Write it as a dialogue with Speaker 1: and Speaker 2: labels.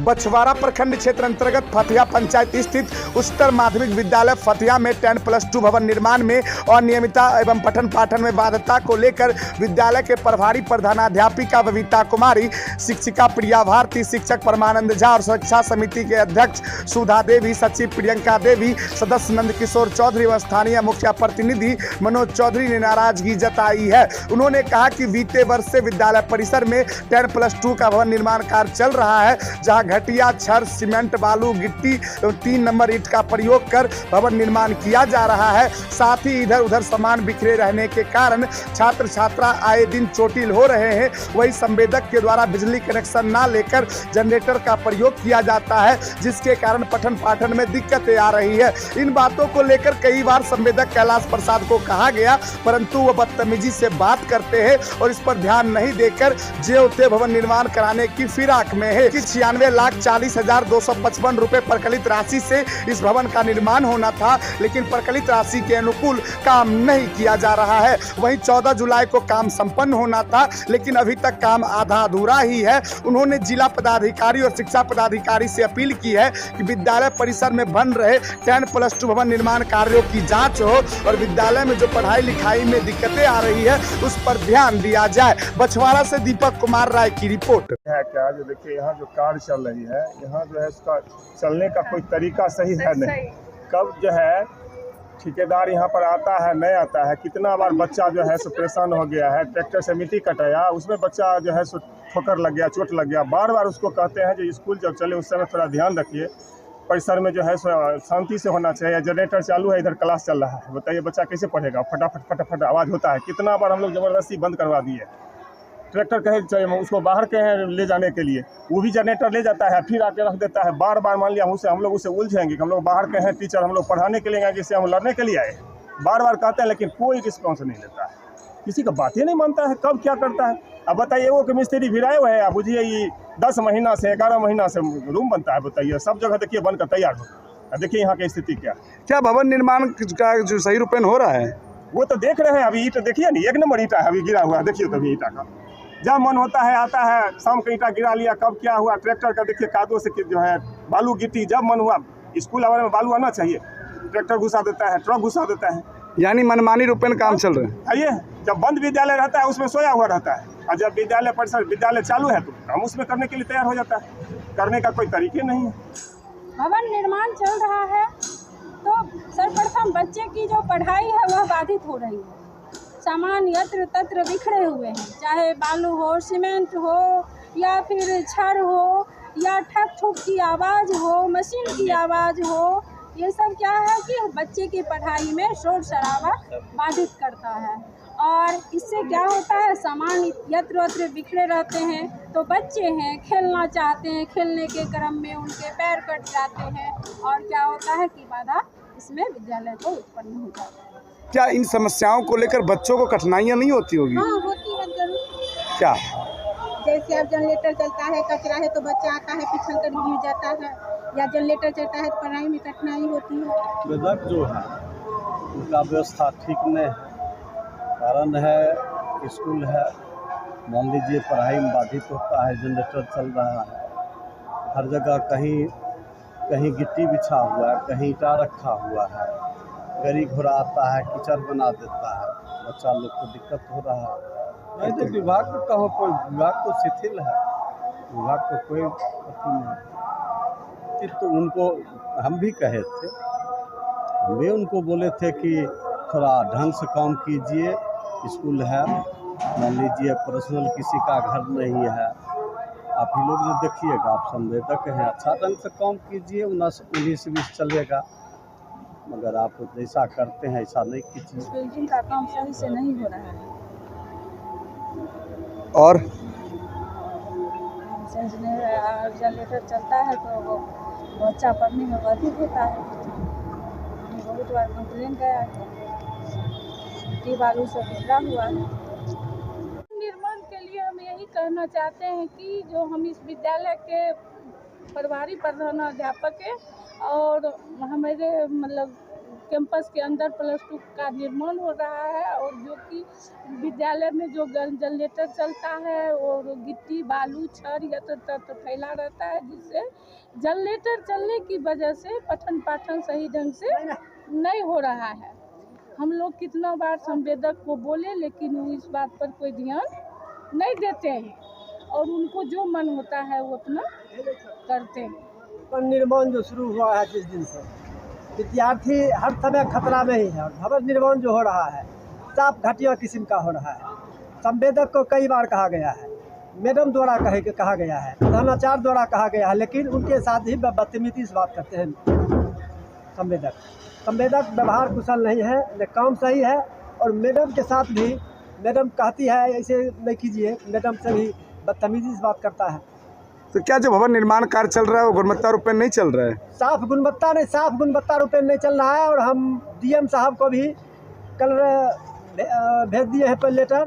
Speaker 1: बछवाड़ा प्रखंड क्षेत्र अंतर्गत फतिया पंचायत स्थित उच्चतर माध्यमिक विद्यालय फतिया में 10+2 भवन निर्माण में अनियमितता एवं पठन पाठन में बाध्यता को लेकर विद्यालय के प्रभारी प्रधानाध्यापिका बबीता कुमारी, शिक्षिका प्रिया भारती, शिक्षक परमानंद झा और शिक्षा समिति के अध्यक्ष सुधा देवी, सचिव प्रियंका देवी, सदस्य नंद किशोर चौधरी व स्थानीय मुखिया प्रतिनिधि मनोज चौधरी ने नाराजगी जताई है। उन्होंने कहा कि बीते वर्ष से विद्यालय परिसर में 10+2 का भवन निर्माण कार्य चल रहा है, जहां घटिया छड़, सीमेंट, बालू, गिट्टी 3 नंबर ईंट का प्रयोग कर भवन निर्माण किया जा रहा है। साथ ही इधर उधर सामान बिखरे रहने के कारण छात्र छात्रा आए दिन चोटिल हो रहे हैं। वही संवेदक के द्वारा बिजली कनेक्शन न लेकर जनरेटर का प्रयोग किया जाता है, जिसके कारण पठन पाठन में दिक्कतें आ रही है। इन बातों को लेकर कई बार संवेदक कैलाश प्रसाद को कहा गया, परंतु वह बदतमीजी से बात करते हैं और इस पर ध्यान नहीं देकर जे भवन निर्माण कराने की फिराक में है। 96,40,255 रुपए प्रकलित राशि से इस भवन का निर्माण होना था, लेकिन प्रकलित राशि के अनुकूल काम नहीं किया जा रहा है। वहीं 14 जुलाई को काम संपन्न होना था, लेकिन अभी तक काम आधा अधूरा ही है। उन्होंने जिला पदाधिकारी और शिक्षा पदाधिकारी से अपील की है कि विद्यालय परिसर में बन रहे 10+2 भवन निर्माण कार्यों की जांच हो और विद्यालय में जो पढ़ाई लिखाई में दिक्कतें आ रही है उस पर ध्यान दिया जाए। बछवाड़ा से दीपक कुमार राय की रिपोर्ट
Speaker 2: है। क्या जो देखिए यहाँ जो कार चल रही है, यहाँ जो है उसका चलने का कोई तरीका सही है नहीं। कब जो है ठेकेदार यहाँ पर आता है नहीं आता है, कितना बार बच्चा जो है सो परेशान हो गया है। ट्रैक्टर से मिट्टी कटाया, उसमें बच्चा जो है सो ठोकर लग गया, चोट लग गया। बार बार उसको कहते हैं जो स्कूल जब चले उस समय थोड़ा ध्यान रखिए, परिसर में जो है शांति से होना चाहिए। जनरेटर चालू है, इधर क्लास चल रहा है, बताइए बच्चा कैसे पढ़ेगा? फटाफट फटाफट आवाज़ होता है। कितना बार हम लोग ज़बरदस्ती बंद करवा दिए। ट्रैक्टर कहे चाहिए उसको बाहर कहे ले जाने के लिए, वो भी जनरेटर ले जाता है, फिर आके रख देता है। बार बार मान लिया हम लोग उसे उलझेंगे कि हम लोग बाहर कहे टीचर हम लोग पढ़ाने के लिए गए, जिससे हम लड़ने के लिए आए। बार बार कहते हैं, लेकिन कोई रिस्पॉन्स नहीं लेता है, किसी का बात ही नहीं मानता है। कब क्या करता है? अब बताइए, वो कि मिस्त्री भिड़ाए हुए है, बुझिए ये 10 महीना से 11 महीना से रूम बनता है। बताइए, सब जगह देखिए बनकर तैयार हो। देखिए यहाँ की स्थिति क्या
Speaker 1: भवन निर्माण का जो सही रूपेण हो रहा है
Speaker 2: वो तो देख रहे हैं। अभी ईंट देखिए नहीं, 1 नंबर ईंटा है अभी गिरा हुआ, देखिए तो अभी ईंटा का जब मन होता है आता है, शाम का ईंटा गिरा लिया। कब क्या हुआ? ट्रैक्टर का देखिए कादों से जो है बालू गिट्टी, जब मन हुआ स्कूल आवर में बालू आना चाहिए, ट्रैक्टर घुसा देता है, ट्रक घुसा देता है।
Speaker 1: यानी मनमानी रूपेण काम चल रहा है।
Speaker 2: आइए, जब बंद विद्यालय रहता है उसमें सोया हुआ रहता है, और जब विद्यालय परिसर विद्यालय चालू है तो हम उसमें करने के लिए तैयार हो जाता है। करने का कोई तरीके नहीं है।
Speaker 3: भवन निर्माण चल रहा है तो सर्वप्रथम बच्चे की जो पढ़ाई है वह बाधित हो रही है। सामान यत्र तत्र बिखरे हुए हैं, चाहे बालू हो, सीमेंट हो, या फिर छड़ हो, या ठक ठुक की आवाज़ हो, मशीन की आवाज़ हो। ये सब क्या है कि बच्चे की पढ़ाई में शोर शराबा बाधित करता है, और इससे क्या होता है, सामान यत्र यत्र बिखरे रहते हैं तो बच्चे हैं खेलना चाहते हैं, खेलने के क्रम में उनके पैर कट जाते हैं, और क्या होता है कि बाधा इसमें विद्यालय को उत्पन्न हो जाती है।
Speaker 1: क्या इन समस्याओं को लेकर बच्चों को कठिनाइयाँ नहीं होती होगी?
Speaker 3: हाँ, होती है जरूर।
Speaker 1: क्या?
Speaker 3: जैसे अब जनरेटर चलता है, कचरा है तो बच्चा आता है पिछल कर गिर जाता है, या जनरेटर चलता है तो पढ़ाई में कठिनाई होती है।
Speaker 4: वेदक जो है उनका व्यवस्था ठीक नहीं है। कारण है स्कूल है, मान लीजिए पढ़ाई में बाधित होता है, जनरेटर चल रहा है, हर जगह कहीं कहीं गिट्टी बिछा हुआ है, कहीं ईंटा रखा हुआ है, गाड़ी घोड़ा आता है कीचड़ बना देता है, बच्चा लोग को दिक्कत हो रहा है। नहीं तो विभाग को कहो, कोई विभाग तो शिथिल है, विभाग को कोई अथी नहीं। तो उनको हम भी कहे थे, हम भी उनको बोले थे कि थोड़ा ढंग से काम कीजिए। स्कूल है, मान लीजिए पर्सनल किसी का घर नहीं है, आप ही लोग जो देखिएगा, आप संवेदक हैं, अच्छा ढंग से काम कीजिए, 19-20 चलेगा। मगर आप जैसा करते हैं ऐसा नहीं कीजिए।
Speaker 3: बिल्डिंग का काम सही से नहीं हो रहा है,
Speaker 1: और
Speaker 3: जनरेटर चलता है तो वो बच्चा पढ़ने में बाधित होता है। बहुत बार कंप्लेन गया है, मिट्टी बालू से बिखरा हुआ है। निर्माण के लिए हम यही कहना चाहते हैं कि जो हम इस विद्यालय के प्रभारी प्रधानाध्यापक है और हमारे मतलब कैंपस के अंदर +2 का निर्माण हो रहा है, और जो कि विद्यालय में जो जनरेटर चलता है और गिट्टी बालू छड़ यत्र तत्र फैला रहता है, जिससे जनरेटर चलने की वजह से पठन पाठन सही ढंग से नहीं हो रहा है। हम लोग कितना बार संवेदक को बोले, लेकिन वो इस बात पर कोई ध्यान नहीं देते हैं और उनको जो मन होता है वो अपना करते हैं।
Speaker 5: भवन निर्माण जो शुरू हुआ है जिस दिन से, विद्यार्थी हर समय खतरा में ही है। और भवन निर्माण जो हो रहा है साफ घटिया किस्म का हो रहा है। संवेदक को कई बार कहा गया है, मैडम द्वारा कहा गया है, प्रधानाचार्य द्वारा कहा गया है, लेकिन उनके साथ ही बदतमीजी से बात करते हैं संवेदक व्यवहार कुशल नहीं है, न काम सही है। और मैडम के साथ भी मैडम कहती है ऐसे नहीं कीजिए, मैडम से भी बदतमीजी से बात करता है।
Speaker 1: तो क्या जो भवन निर्माण कार्य चल रहा है वो गुणवत्ता रूप में नहीं चल रहा है?
Speaker 5: साफ गुणवत्ता रूप में नहीं चल रहा है। और हम डीएम साहब को भी कल भेज दिए हैं पर लेटर।